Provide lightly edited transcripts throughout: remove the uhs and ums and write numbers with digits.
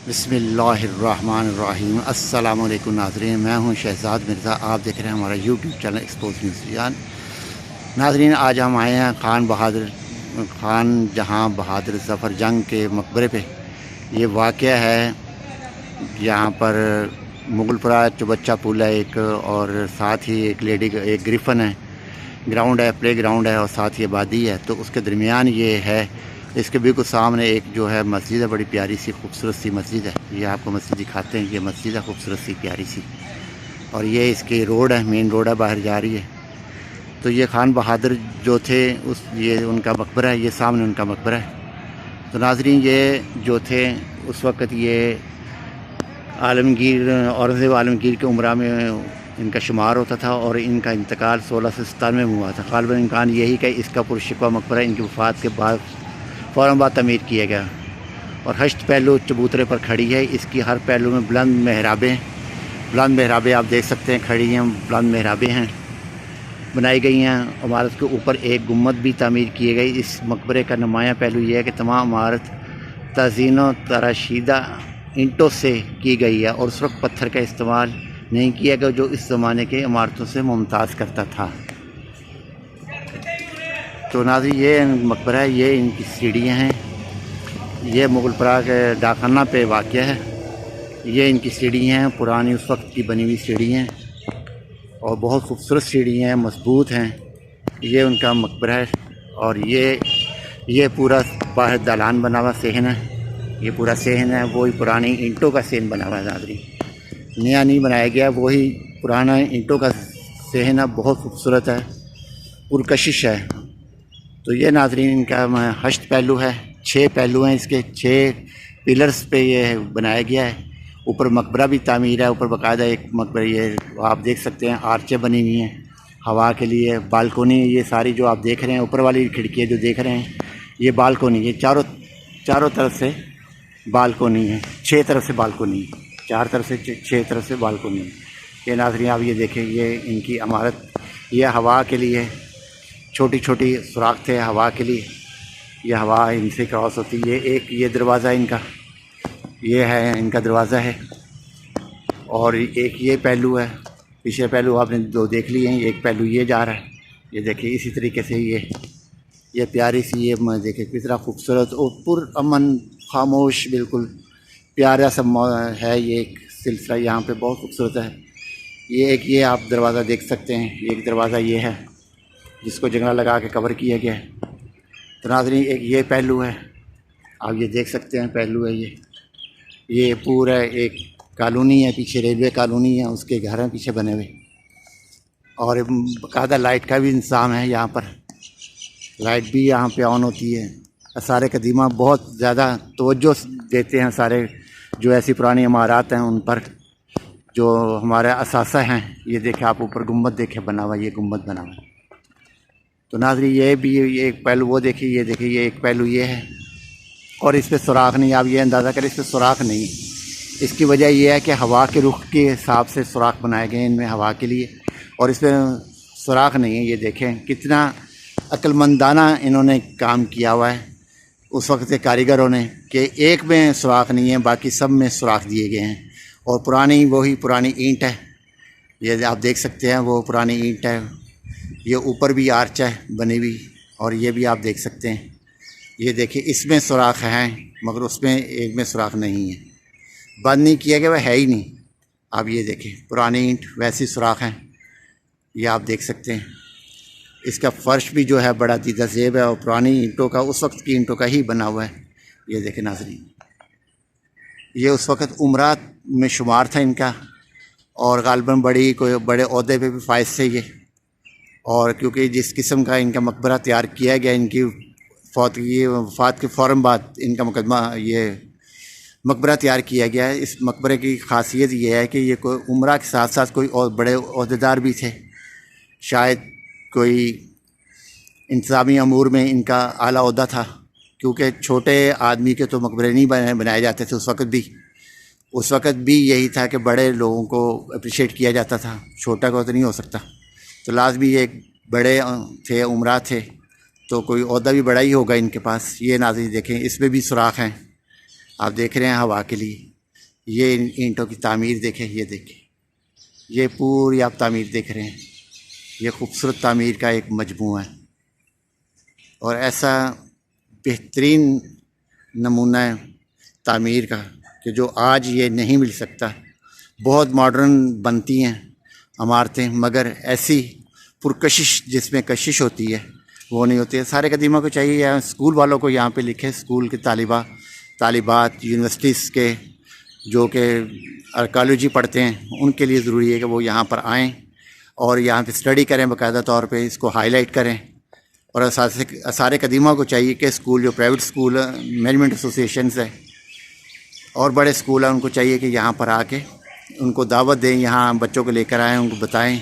बिस्मिल्लाहिर्रहमानिर्रहीम। अस्सलामुअलैकुम नाज़रीन, मैं हूं शहज़ाद मिर्ज़ा। आप देख रहे हैं हमारा यूट्यूब चैनल एक्सपोज न्यूज़। नाज़रीन, आज हम आए हैं खान जहां बहादुर ज़फ़र जंग के मकबरे पे। ये वाक़या है यहाँ पर मुगलपुरा चुबच्चा पुल है एक, और साथ ही एक ग्रिफन है, ग्राउंड है, प्ले ग्राउंड है, और साथ ही आबादी है। तो उसके दरमियान ये है। इसके बिल्कुल सामने एक जो है मस्जिद है, बड़ी प्यारी सी खूबसूरत सी मस्जिद है। ये आपको मस्जिद दिखाते हैं। ये मस्जिद है खूबसूरत सी प्यारी सी, और ये इसकी रोड है, मेन रोड है, बाहर जा रही है। तो ये खान बहादुर जो थे ये उनका मकबरा है, ये सामने उनका मकबरा है। तो नाज़रीन, ये जो थे उस वक़्त ये औरंगज़ेब आलमगीर के उमरा में इनका शुमार होता था, और इनका इंतकाल 1697 में हुआ था। ग़ालिबन इम्कान यही कि इसका पुरशिकवा मकबरा इनकी वफ़ात के बाद फ़ौरन बाद तमीर किया गया। और हश्त पहलू चबूतरे पर खड़ी है। इसकी हर पहलू में बुलंद मेहराबें आप देख सकते हैं, खड़ी हैं, बुलंद मेहराबें हैं, बनाई गई हैं। इमारत के ऊपर एक गुम्बद भी तामीर किए गई। इस मकबरे का नुमायाँ पहलू यह है कि तमाम इमारत तज़ीन तराशीदा ईंटों से की गई है, और उस वक्त पत्थर का इस्तेमाल नहीं किया गया जो इस ज़माने के इमारतों से मुमताज़ करता था। तो नाज़रीन, ये मकबरा है, ये इनकी सीढ़ियाँ हैं। ये मुगलपुरा के डाकखाना पे वाक़या है। ये इनकी सीढ़ियाँ हैं, पुरानी उस वक्त की बनी हुई सीढ़ियाँ हैं, और बहुत खूबसूरत सीढ़ियाँ हैं, मजबूत हैं। ये उनका मकबरा है। और ये पूरा बाहर दालान बना हुआ सेहन है। ये पूरा सेहन है, वही पुरानी ईंटों का सेहन बना हुआ है नाज़रीन, नया नहीं बनाया गया, वही पुराना ईंटों का सेहन है। बहुत खूबसूरत है, पुरकशिश है। तो ये नाज़रीन इनका हश्त पहलू है। 6 पहलू हैं इसके, 6 पिलर्स पे ये बनाया गया है। ऊपर मकबरा भी तामीर है, ऊपर बाकायदा एक मकबरा, ये आप देख सकते हैं, आर्चें बनी हुई हैं हवा के लिए। बालकोनी, ये सारी जो आप देख रहे हैं, ऊपर वाली खिड़कियाँ जो देख रहे हैं, ये बालकोनी है। चारों तरफ से बालकोनी है, 6 तरफ से बालकोनी है, 4 तरफ से 6 तरफ से बालकोनी है। ये नाज़रीन आप ये देखें, ये इनकी इमारत, ये हवा के लिए छोटी छोटी सुराख थे हवा के लिए। यह हवा इनसे क्रॉस होती है। ये दरवाज़ा इनका, ये है इनका दरवाज़ा है। और एक ये पहलू है, पिछले पहलू आपने दो देख लिए हैं, एक पहलू ये जा रहा है। ये देखिए, इसी तरीके से ये प्यारी सी, ये देखिए कितना खूबसूरत और पुरअमन खामोश, बिल्कुल प्यारा सा है। ये एक सिलसिला यहाँ पे बहुत खूबसूरत है। ये आप दरवाज़ा देख सकते हैं। एक दरवाज़ा ये है जिसको जंगला लगा के कवर किया गया है। तो नाज़रीन, एक ये पहलू है, आप ये देख सकते हैं, पहलू है ये पूरा एक कॉलोनी है, पीछे रेलवे कॉलोनी है, उसके घर हैं पीछे बने हुए। और बाकायदा लाइट का भी इंतज़ाम है यहाँ पर, लाइट भी यहाँ पे ऑन होती है। सारे कदीमा बहुत ज़्यादा तवज्जो देते हैं, सारे जो ऐसी पुरानी इमारत हैं उन पर, जो हमारे असासा हैं। ये देखें आप, ऊपर गुम्बद देखें बना हुआ, ये गुम्बद बना हुआ। तो नाज़रीन, ये भी ये एक पहलू, वो देखिए, ये देखिए, ये एक पहलू ये है। और इस पर सुराख नहीं, आप ये अंदाज़ा करें, इस पर सुराख नहीं। इसकी वजह यह है कि हवा के रुख के हिसाब से सुराख बनाए गए हैं इनमें हवा के लिए, और इस पर सुराख नहीं है। ये देखें कितना अक्लमंदाना इन्होंने काम किया हुआ है उस वक्त के कारीगरों ने, कि एक में सुराख नहीं है, बाकी सब में सुराख दिए गए हैं। और वही पुरानी ईंट है, ये आप देख सकते हैं, वो पुरानी ईंट है। ये ऊपर भी आर्च है बनी हुई, और ये भी आप देख सकते हैं। ये देखिए, इसमें सुराख हैं, मगर उसमें एक में सुराख नहीं है, बंद नहीं किया गया, वह है ही नहीं। आप ये देखें, पुरानी ईंट वैसी सुराख हैं, ये आप देख सकते हैं। इसका फ़र्श भी जो है बड़ा दीदा ज़ेब है, और पुरानी ईंटों का, उस वक्त की ईंटों का ही बना हुआ है। ये देखें नाज़रीन, ये उस वक्त उमरात में शुमार था इनका, और ग़ालिबन कोई बड़े ओहदे पे भी फायज थे ये। और क्योंकि जिस किस्म का इनका मकबरा तैयार किया गया, इनकी वफ़ात के फ़ौरन बाद इनका ये मकबरा तैयार किया गया है। इस मकबरे की ख़ासियत ये है कि ये कोई उमरा के साथ साथ कोई और बड़े ओहदेदार भी थे। शायद कोई इंतज़ामी अमूर में इनका आला ओहदा था, क्योंकि छोटे आदमी के तो मकबरे नहीं बनाए जाते थे उस वक़्त भी यही था कि बड़े लोगों को अप्रिशिएट किया जाता था, छोटा को तो नहीं हो सकता। तो लाजमी ये बड़े थे, उमरा थे, तो कोई ओहदा भी बड़ा ही होगा इनके पास। ये नाज़रीन देखें, इसमें भी सुराख हैं, आप देख रहे हैं हवा के लिए। ये ईंटों की तामीर देखें, ये देखें, ये पूरी आप तामीर देख रहे हैं। ये खूबसूरत तामीर का एक मजमूआ है और ऐसा बेहतरीन नमूना है तामीर का कि जो आज ये नहीं मिल सकता। बहुत मॉडर्न बनती हैं इमारतें, मगर ऐसी पुरकशिश जिसमें कशिश होती है वो नहीं होती है। सारे कदीमा को चाहिए, या स्कूल वालों को यहाँ पे लिखे, स्कूल के तालिबात यूनिवर्सिटीज़ के जो कि आर्कियोलॉजी पढ़ते हैं उनके लिए ज़रूरी है कि वो यहाँ पर आएँ और यहाँ पे स्टडी करें, बाकायदा तौर पे इसको हाईलाइट करें। और सारे कदीमा को चाहिए कि स्कूल जो प्राइवेट स्कूल मैनेजमेंट एसोसिएशंस है और बड़े स्कूल हैं उनको चाहिए कि यहाँ पर आके उनको दावत दें, यहाँ बच्चों को लेकर आएँ, उनको बताएं।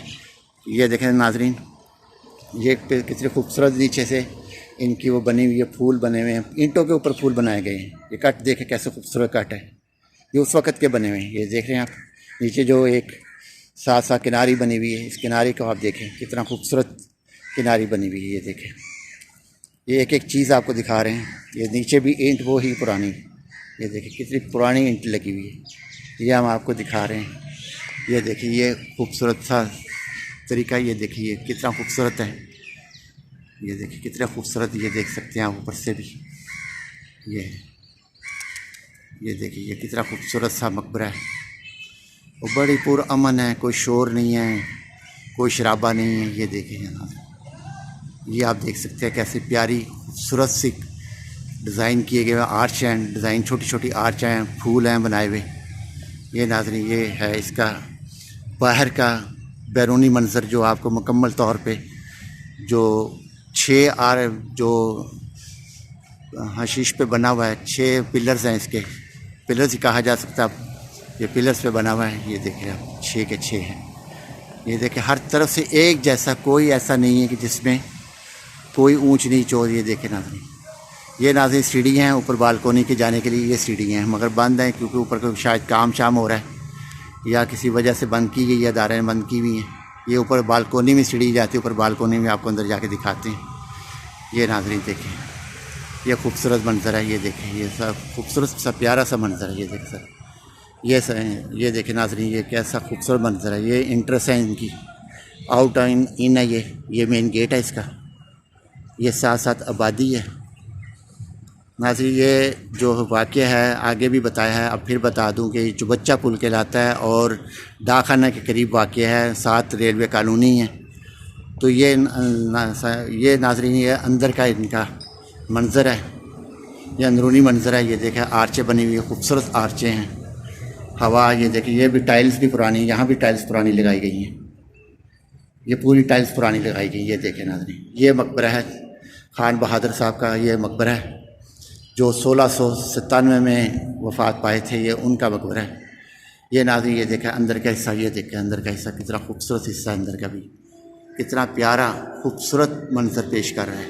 ये देखें नाजरीन, ये कितने खूबसूरत नीचे से इनकी वो बनी हुई है, फूल बने हुए हैं, ईंटों के ऊपर फूल बनाए गए हैं। ये कट देखें कैसे खूबसूरत कट है, ये उस वक़्त के बने हुए हैं। ये देख रहे हैं आप नीचे जो एक साथ साथ किनारी बनी हुई है, इस किनारी को आप देखें कितना खूबसूरत किनारी बनी हुई है। ये देखें, ये एक एक चीज़ आपको दिखा रहे हैं। ये नीचे भी ईंट वो ही पुरानी, ये देखिए कितनी पुरानी ईंट लगी हुई है, ये हम आपको दिखा रहे हैं। ये देखिए ये खूबसूरत सा तरीका, ये देखिए कितना खूबसूरत है। ये देखिए कितना खूबसूरत, ये देख सकते हैं आप ऊपर से भी। ये देखिए ये कितना खूबसूरत सा मकबरा है और बड़ी पुरअमन है, कोई शोर नहीं है, कोई शराबा नहीं है। ये देखिए यहाँ ये आप देख सकते हैं कैसे प्यारी खूबसूरत सी डिज़ाइन किए गए आर्च हैं, डिज़ाइन छोटी छोटी आर्च हैं, फूल हैं बनाए हुए। ये नाज़रीन ये है इसका बाहर का बैरूनी मंज़र जो आपको मुकम्मल तौर पे जो 6 जो हशीश पे बना हुआ है, 6 पिलर्स हैं, इसके पिलर्स ही कहा जा सकता है। ये पिलर्स पे बना हुआ है, ये देखें आप 6 के 6 हैं। ये देखें हर तरफ से एक जैसा, कोई ऐसा नहीं है कि जिसमें कोई ऊंच नीच हो। ये देखें नाज़रीन, ये नाज़रीन सीढ़ी हैं ऊपर बालकोनी के जाने के लिए। ये सीढ़ी हैं मगर बंद हैं क्योंकि ऊपर को शायद काम शाम हो रहा है या किसी वजह से बंद की गई है, अदारे ने बंद की हुई हैं। ये ऊपर बालकोनी में सीढ़ी जाती है, ऊपर बालकोनी में आपको अंदर जाके दिखाते हैं। ये नाज़रीन देखें, ये खूबसूरत मंज़र है। ये देखें ये सब खूबसूरत सा प्यारा सा मंज़र है। ये देखें सर, ये देखें नाज़रीन, ये कैसा खूबसूरत मंज़र है। ये इंट्रेस है इनकी, आउट इन है। ये मेन गेट है इसका। ये साथ साथ आबादी है नाज़रीन। ये जो वाक़या है आगे भी बताया है, अब फिर बता दूं कि चुबच्चा पुल कहलाता है और डाकखाना के करीब वाक़या है, 7 रेलवे कॉलोनी है। तो ये नाज़रीन ये अंदर का इनका मंज़र है, ये अंदरूनी मंज़र है। ये देखें आर्चें बनी हुई है, खूबसूरत आर्चें हैं। हवा ये देखिए, ये भी टाइल्स भी पुरानी, यहाँ भी टाइल्स पुरानी लगाई गई हैं। ये पूरी टाइल्स पुरानी लगाई गई। ये देखें नाज़रीन, ये मकबरा है खान बहादुर साहब का। ये मकबरा है जो 1697 में वफ़ात पाए थे, ये उनका मकबरा है। ये नाज़रीन ये देखें अंदर का हिस्सा, ये देखें अंदर का हिस्सा कितना खूबसूरत हिस्सा, अंदर का भी कितना प्यारा खूबसूरत मंजर पेश कर रहा है।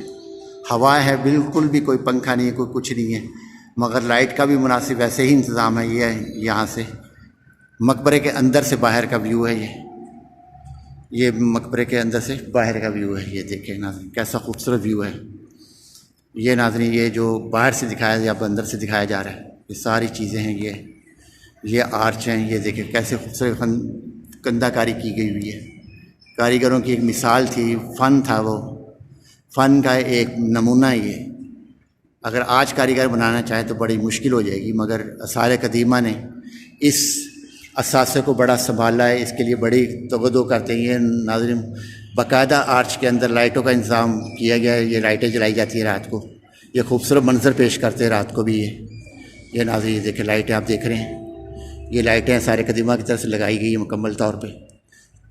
हवा है, बिल्कुल भी कोई पंखा नहीं है, कोई कुछ नहीं है, मगर लाइट का भी मुनासिब वैसे ही इंतज़ाम है। ये यहाँ से मकबरे के अंदर से बाहर का व्यू है। ये मकबरे के अंदर से बाहर का व्यू है। ये देखें नाज़रीन कैसा खूबसूरत व्यू है। ये नाज़रीन ये जो बाहर से दिखाया या अंदर से दिखाया जा रहा है, ये सारी चीज़ें हैं। ये आर्च हैं। ये देखें कैसे खूबसूरत कंधाकारी की गई हुई है। कारीगरों की एक मिसाल थी, फ़न था, वो फ़न का एक नमूना ये। अगर आज कारीगर बनाना चाहे तो बड़ी मुश्किल हो जाएगी, मगर आसार कदीमा ने इस असासे को बड़ा संभाला है, इसके लिए बड़ी तवज्जो करते हैं। नाज़रीन बाकायदा आर्च के अंदर लाइटों का इंतज़ाम किया गया है, ये लाइटें जलाई जाती हैं रात को, ये खूबसूरत मंजर पेश करते हैं रात को भी। ये नाज़रीन ये देखें लाइटें आप देख रहे हैं, ये लाइटें सारे कदीमा की तरफ से लगाई गई है मुकम्मल तौर पे,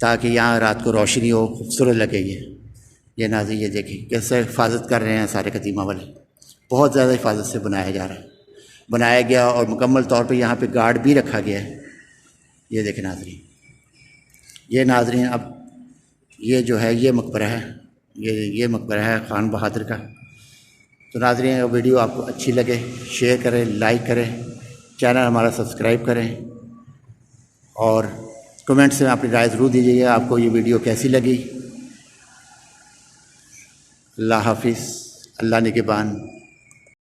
ताकि यहाँ रात को रोशनी हो, खूबसूरत लगे। ये नाज़रीन ये देखिए कैसे हिफाजत कर रहे हैं सारे कदीमा वाले, बहुत ज़्यादा हिफाजत से बनाया गया और मुकम्मल तौर पर यहाँ पर गार्ड भी रखा गया है। ये देखें नाज़रीन, ये नाज़रीन अब ये जो है ये मकबरा है, ये मकबरा है खान बहादुर का। तो नाज़रीन अगर वीडियो आपको अच्छी लगे शेयर करें, लाइक करें, चैनल हमारा सब्सक्राइब करें और कमेंट्स में अपनी राय ज़रूर दीजिएगा आपको ये वीडियो कैसी लगी। अल्लाह हाफिज़, अल्लाह निगहबान।